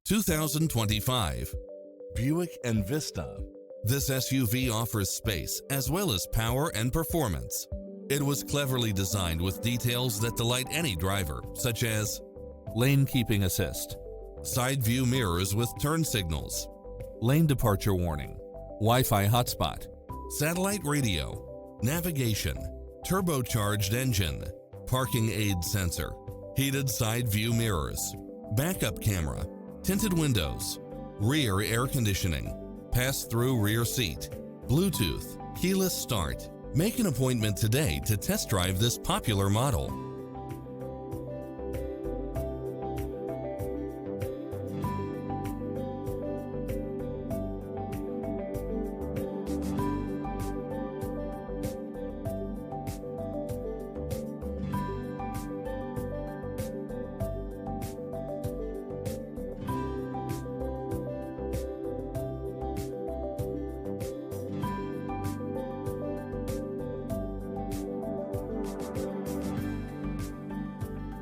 2025 Buick Envista. This SUV offers space as well as power and performance. It was cleverly designed with details that delight any driver, such as lane keeping assist, side view mirrors with turn signals, lane departure warning, Wi-Fi hotspot, satellite radio, navigation, turbocharged engine, parking aid sensor, heated side view mirrors, backup camera, tinted windows, rear air conditioning, pass-through rear seat, Bluetooth, keyless start. Make an appointment today to test drive this popular model.